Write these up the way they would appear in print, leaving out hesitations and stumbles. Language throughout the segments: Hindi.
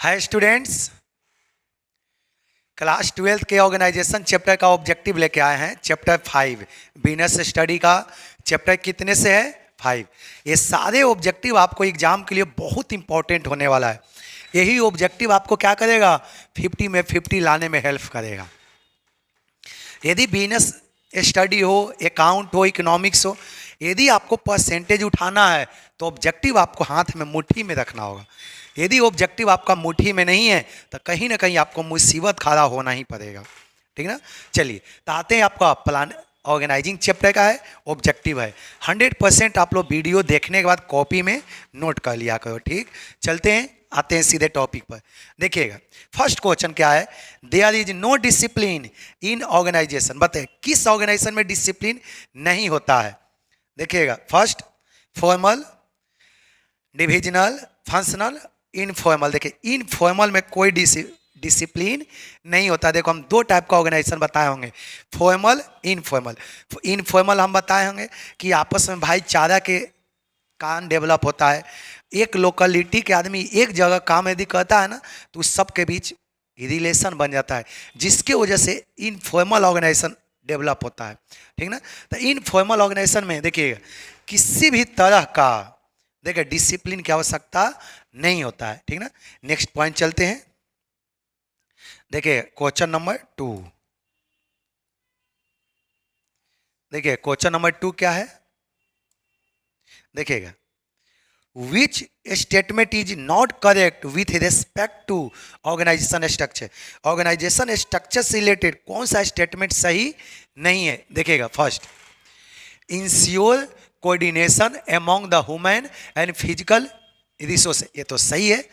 हाय स्टूडेंट्स, क्लास 12th के ऑर्गेनाइजेशन चैप्टर का ऑब्जेक्टिव लेके आए हैं। चैप्टर 5 बिजनेस स्टडी का चैप्टर कितने से है 5। ये सारे ऑब्जेक्टिव आपको एग्जाम के लिए बहुत इंपॉर्टेंट होने वाला है। यही ऑब्जेक्टिव आपको क्या करेगा, 50 में 50 लाने में हेल्प करेगा। यदि बिजनेस स्टडी हो, अकाउंट हो, इकोनॉमिक्स हो, यदि आपको परसेंटेज उठाना है तो ऑब्जेक्टिव आपको हाथ में मुट्ठी में रखना होगा। यदि ऑब्जेक्टिव आपका मुट्ठी में नहीं है तो कहीं ना कहीं आपको मुसीबत खड़ा होना ही पड़ेगा। ठीक ना। चलिए तो आते हैं, आपका प्लान ऑर्गेनाइजिंग चैप्टर का है, ऑब्जेक्टिव है। 100% आप लोग वीडियो देखने के बाद कॉपी में नोट कर लिया करो। ठीक, चलते हैं, आते हैं सीधे टॉपिक पर। देखिएगा फर्स्ट क्वेश्चन क्या है, there is no discipline in organisation. बताइए किस ऑर्गेनाइजेशन में डिसिप्लिन नहीं होता है। देखिएगा first formal, divisional, functional, informal. देखिए इनफॉर्मल में कोई डिसिप्लिन नहीं होता। देखो हम दो टाइप का ऑर्गेनाइजेशन बताए होंगे, फॉर्मल, इनफॉर्मल। इनफॉर्मल हम बताए होंगे कि आपस में भाईचारा के काम डेवलप होता है। एक लोकेलिटी के आदमी एक जगह काम यदि करता है ना तो उस सब के बीच रिलेशन बन जाता है, जिसके वजह से इनफॉर्मल ऑर्गेनाइजेशन डेवलप होता है। ठीक ना। तो इनफॉर्मल ऑर्गेनाइजेशन में देखिएगा किसी भी तरह का देखिए डिसिप्लिन की आवश्यकता नहीं होता है। ठीक ना। नेक्स्ट पॉइंट चलते हैं। देखिए क्वेश्चन नंबर 2। देखिए क्वेश्चन नंबर 2 क्या है, देखिएगा which statement is not correct with respect to organisation structure. Organisation structure से रिलेटेड कौन सा स्टेटमेंट सही नहीं है। देखिएगा first, ensure coordination among the human and physical resource. ये तो सही है।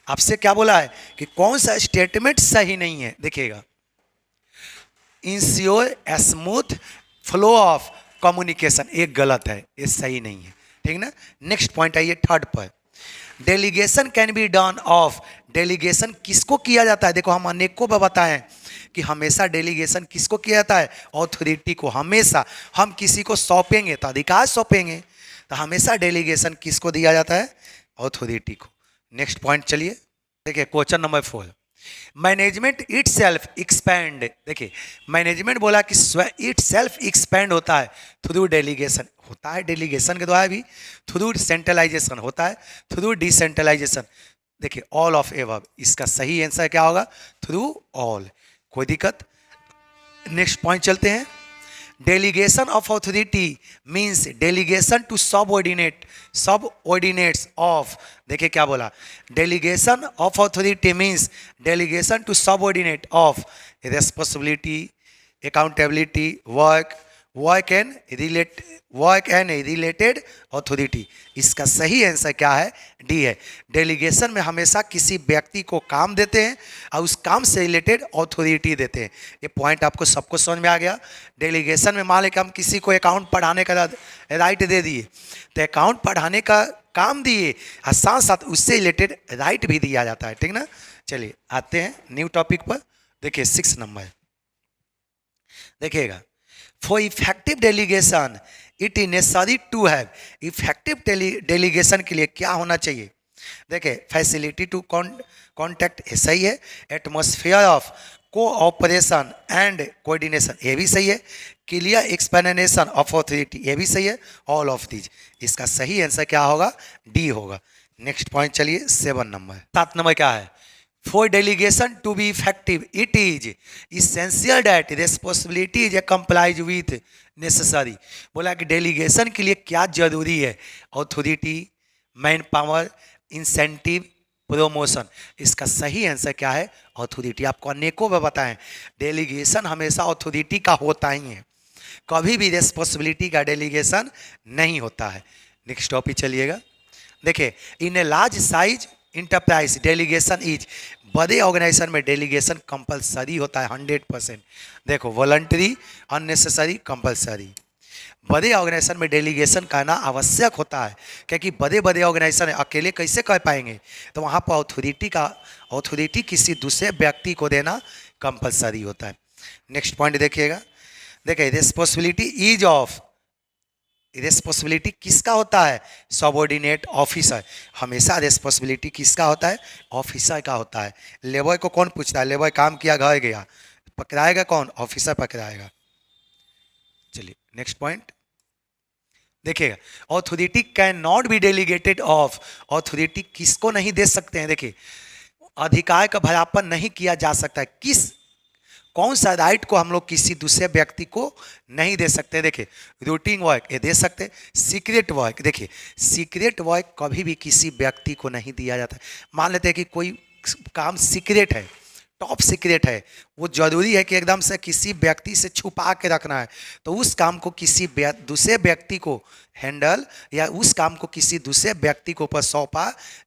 आपसे क्या बोला है कि कौन सा स्टेटमेंट सही नहीं है। देखिएगा ensure smooth flow of communication, ये गलत है, ये सही नहीं है। ठीक ना। नेक्स्ट पॉइंट आइए थर्ड पर, delegation can be done of. Delegation किसको किया जाता है। देखो हम अनेकों बार बताए हैं कि हमेशा डेलीगेशन किसको किया जाता है, ऑथोरिटी को। हमेशा हम किसी को सौंपेंगे तो अधिकार सौंपेंगे, तो हमेशा डेलीगेशन किसको दिया जाता है, ऑथोरिटी को। नेक्स्ट पॉइंट चलिए, देखिए question number 4, management it self expand. देखिए मैनेजमेंट बोला कि इट सेल्फ एक्सपैंड होता है थ्रू डेलीगेशन। होता है डेलीगेशन के द्वारा भी, थ्रू सेंट्रलाइजेशन होता है, थ्रू डिसेंट्रलाइजेशन। देखिए ऑल ऑफ एबव, इसका सही आंसर क्या होगा, थ्रू ऑल। कोई दिक्कत। नेक्स्ट पॉइंट चलते हैं, delegation of authority means delegation to subordinates of. देखिए क्या बोला, delegation of authority means delegation to subordinate of responsibility, accountability, work and related authority. इसका सही आंसर क्या है, डी है। डेलीगेशन में हमेशा किसी व्यक्ति को काम देते हैं और उस काम से रिलेटेड अथॉरिटी देते हैं। ये पॉइंट आपको सबको समझ में आ गया। डेलीगेशन में मान लें कि हम किसी को अकाउंट पढ़ाने का राइट दे दिए, तो अकाउंट पढ़ाने का काम दिए और साथ साथ उससे रिलेटेड राइट भी दिया जाता है। ठीक ना। चलिए आते हैं न्यू टॉपिक पर। देखिए 6 नंबर, देखिएगा for effective delegation it is necessary to have. Effective delegation के लिए क्या होना चाहिए। देखिए फैसिलिटी टू कॉन्टैक्ट, ये सही है। Atmosphere of cooperation and coordination, ये भी सही है। क्लियर एक्सप्लेनेशन ऑफ अथॉरिटी, ये भी सही है। ऑल ऑफ दीज, इसका सही आंसर क्या होगा, डी होगा। नेक्स्ट पॉइंट चलिए 7 नंबर। 7 नंबर क्या है, For delegation to be effective, it is essential that responsibility is complied with necessary। बोला कि डेलीगेशन के लिए क्या जरूरी है, authority, man power, incentive, promotion. इसका सही आंसर क्या है, ऑथोरिटी। आपको अनेकों बार बताएं डेलीगेशन हमेशा ऑथोरिटी का होता ही है, कभी भी रेस्पॉन्सिबिलिटी का डेलीगेशन नहीं होता है। नेक्स्ट टॉपिक चलिएगा। देखिए in a large size enterprise delegation is. बड़े ऑर्गेनाइजेशन में डेलीगेशन कंपलसरी होता है 100%। देखो वॉलंटरी, अननेसेसरी, कंपलसरी। बड़े ऑर्गेनाइजेशन में डेलीगेशन करना आवश्यक होता है, क्योंकि बड़े बड़े ऑर्गेनाइजेशन अकेले कैसे कर पाएंगे, तो वहाँ पर ऑथोरिटी किसी दूसरे व्यक्ति को देना कंपलसरी होता है। नेक्स्ट पॉइंट देखिएगा। देखिए रिस्पॉन्सिबिलिटी इज ऑफ रिस्पॉन्सिबिलिटी किसका होता है? Subordinate officer. हमेशा रिस्पॉन्सिबिलिटी किसका होता है? ऑफिसर का होता है। लेबर को कौन पूछता है? लेबर काम किया घर गया, पकड़ाएगा कौन? ऑफिसर पकड़ाएगा। चलिए नेक्स्ट पॉइंट देखिएगा, authority can not be delegated of. Authority किसको नहीं दे सकते हैं? देखिए, अधिकार का भरापन नहीं किया जा सकता है। किस कौन सा राइट को हम लोग किसी दूसरे व्यक्ति को नहीं दे सकते? देखिए, रूटीन वर्क ये दे सकते। सीक्रेट वर्क, देखिए सीक्रेट वर्क कभी भी किसी व्यक्ति को नहीं दिया जाता। मान लेते हैं कि कोई काम सीक्रेट है, टॉप सीक्रेट है, वो जरूरी है कि एकदम से किसी व्यक्ति से छुपा के रखना है, तो उस काम को किसी दूसरे व्यक्ति को हैंडल या उस काम को किसी दूसरे व्यक्ति को ऊपर सौंपा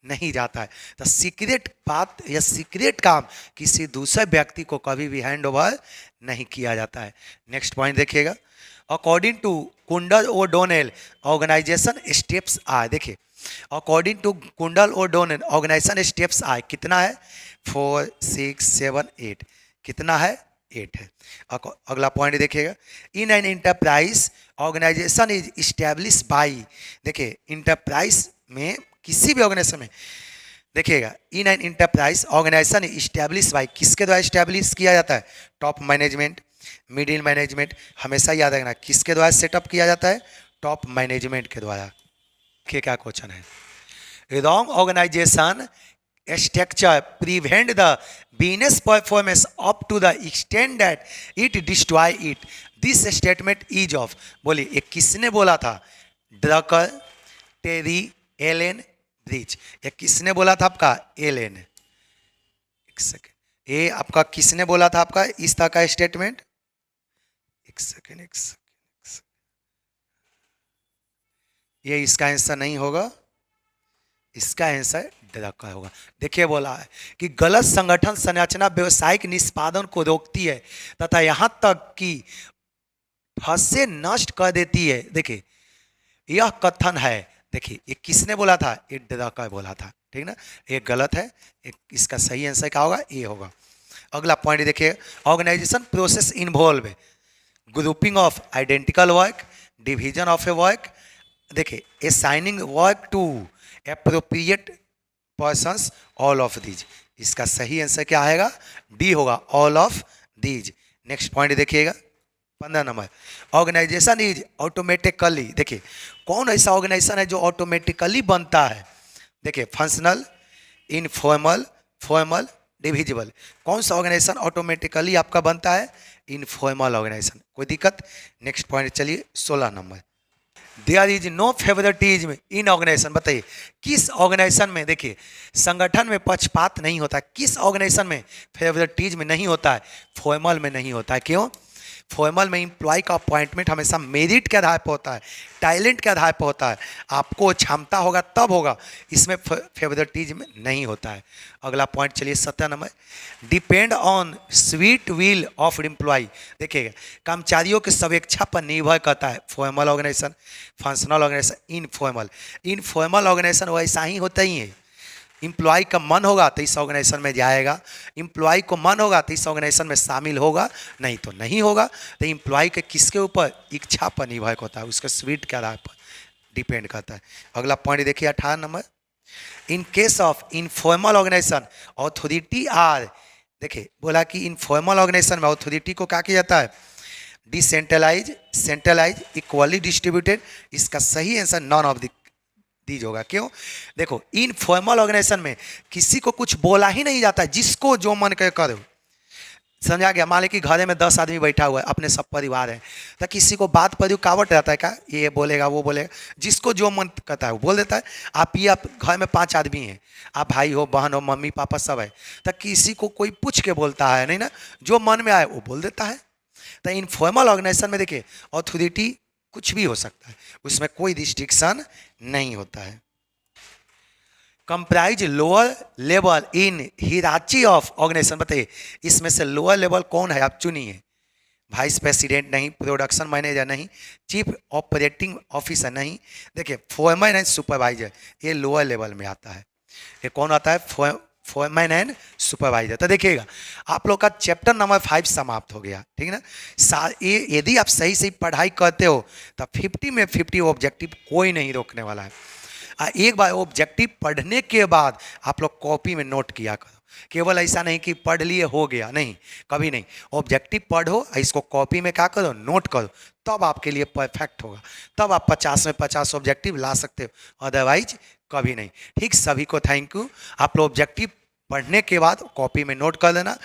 नहीं जाता है। तो सीक्रेट बात या सीक्रेट काम किसी दूसरे व्यक्ति को कभी भी हैंड ओवर नहीं किया जाता है। नेक्स्ट पॉइंट देखिएगा, अकॉर्डिंग टू कुंडल ओडोनेल ऑर्गेनाइजेशन स्टेप्स आए। देखिए, अकॉर्डिंग टू कुंडल ओडोनेल ऑर्गेनाइजेशन स्टेप्स आए कितना है? 4, 6, 7, 8। कितना है? 8 है। अगला पॉइंट देखिएगा, in an enterprise organisation is establish by. देखिए, इंटरप्राइज में किसी भी ऑर्गेनाइजेशन में देखिएगा, in an enterprise organisation establish by, किसके द्वारा इस्टेब्लिश किया जाता है? Top management, middle management. हमेशा याद रखना किसके द्वारा सेटअप किया जाता है? टॉप मैनेजमेंट के द्वारा। देखिए क्या क्वेश्चन है, wrong organisation structure prevent the business performance up to the extent that it destroy it. This statement is of, बोलिए ये किसने बोला था? ड्रकर, टेरी, एलेन, ब्रिज। ये किसने बोला था आपका? एलेन। एक सेकेंड, ये आपका किसने बोला था आपका इस तरह का स्टेटमेंट? एक सेकेंड, ये इसका आंसर नहीं होगा, इसका आंसर ड्रकर होगा। देखिए बोला है कि गलत संगठन संरचना व्यवसायिक निष्पादन को रोकती है तथा यहां तक कि फंसे नष्ट कर देती है। देखिए यह कथन है, देखिए ये किसने बोला था? ये ड्रकर बोला था, ठीक ना? ये गलत है, इसका सही आंसर क्या होगा? ये होगा। अगला पॉइंट देखिए, organization process involve grouping of identical work, division of a work, देखिए assigning work to appropriate persons, all of these. इसका सही आंसर क्या आएगा? डी होगा, all of these. Next point देखिएगा 15 नंबर, ऑर्गेनाइजेशन इज ऑटोमेटिकली। देखिए कौन ऐसा ऑर्गेनाइजेशन है जो ऑटोमेटिकली बनता है? देखिए फंक्शनल, इनफॉर्मल, फॉर्मल, डिविजिबल। कौन सा ऑर्गेनाइजेशन ऑटोमेटिकली आपका बनता है? Informal organisation. कोई दिक्कत? नेक्स्ट पॉइंट चलिए 16 number, there is no favouritism in organisation. बताइए किस ऑर्गेनाइजेशन में, देखिए संगठन में पक्षपात नहीं होता। किस ऑर्गेनाइजेशन में फेवरेटिज्म नहीं होता है? फॉर्मल में नहीं होता है। क्यों? फॉर्मल में एम्प्लॉय का अपॉइंटमेंट हमेशा मेरिट के आधार पर होता है, टैलेंट के आधार पर होता है, आपको क्षमता होगा तब होगा, इसमें फेवरेटिज्म नहीं होता है। अगला पॉइंट चलिए 17 number, depend on sweet will of employ. देखिएगा कर्मचारियों के स्वेच्छा पर निर्भर करता है। Formal organisation, functional organisation, informal. Informal organisation वैसा ही होता ही है, एम्प्लॉय का मन होगा तो इस ऑर्गेनाइजेशन में जाएगा, एम्प्लॉय को मन होगा तो इस ऑर्गेनाइजेशन में शामिल होगा, नहीं तो नहीं होगा। तो एम्प्लॉय के किसके ऊपर? इच्छा पर निर्भर होता है, उसके स्वीट के आधार पर डिपेंड करता है। अगला पॉइंट देखिए 18 number, in case of informal organisation authority are. देखिए बोला कि इनफॉर्मल ऑर्गेनाइजेशन में ऑथोरिटी को क्या किया जाता है? Decentralise, centralise, equally distributed. इसका सही आंसर नॉन ऑफ दीज होगा। क्यों? देखो इनफॉर्मल ऑर्गेनाइजेशन में किसी को कुछ बोला ही नहीं जाता, जिसको जो मन करे करो। समझा गया? मान ली कि घर में 10 आदमी बैठा हुआ है, अपने सब परिवार है, तो किसी को बात पर रुकावट रहता है क्या? ये बोलेगा वो बोलेगा, जिसको जो मन करता है वो बोल देता है। आप घर में 5 आदमी हैं, आप भाई हो, बहन हो, मम्मी पापा सब है, तो किसी को कोई पूछ के बोलता है नहीं ना, जो मन में आए वो बोल देता है। तो इनफॉर्मल ऑर्गेनाइजेशन में देखिए अथॉरिटी कुछ भी हो सकता है, उसमें कोई रिस्ट्रिक्शन नहीं होता है। Comprise lower level in hierarchy of organization. बताइए इसमें से लोअर लेवल कौन है? आप चुनिए। वाइस प्रेसिडेंट नहीं, प्रोडक्शन मैनेजर नहीं, चीफ ऑपरेटिंग ऑफिसर नहीं। देखिए फोरमैन एंड सुपरवाइजर, ये लोअर लेवल में आता है। ये कौन आता है? Foreman and supervisor. तो देखिएगा आप लोग का चैप्टर नंबर 5 समाप्त हो गया, ठीक है ना। यदि आप सही सही पढ़ाई करते हो तो 50 में 50 ऑब्जेक्टिव कोई नहीं रोकने वाला है। एक बार ऑब्जेक्टिव पढ़ने के बाद आप लोग कॉपी में नोट किया करो। केवल ऐसा नहीं कि पढ़ लिए हो गया, नहीं, कभी नहीं। ऑब्जेक्टिव पढ़ो, इसको कॉपी में क्या करो, नोट करो, तब आपके लिए परफेक्ट होगा। तब आप 50 में 50 ऑब्जेक्टिव ला सकते हो, अदरवाइज कभी नहीं। ठीक, सभी को थैंक यू। आप लोग ऑब्जेक्टिव पढ़ने के बाद कॉपी में नोट कर लेना।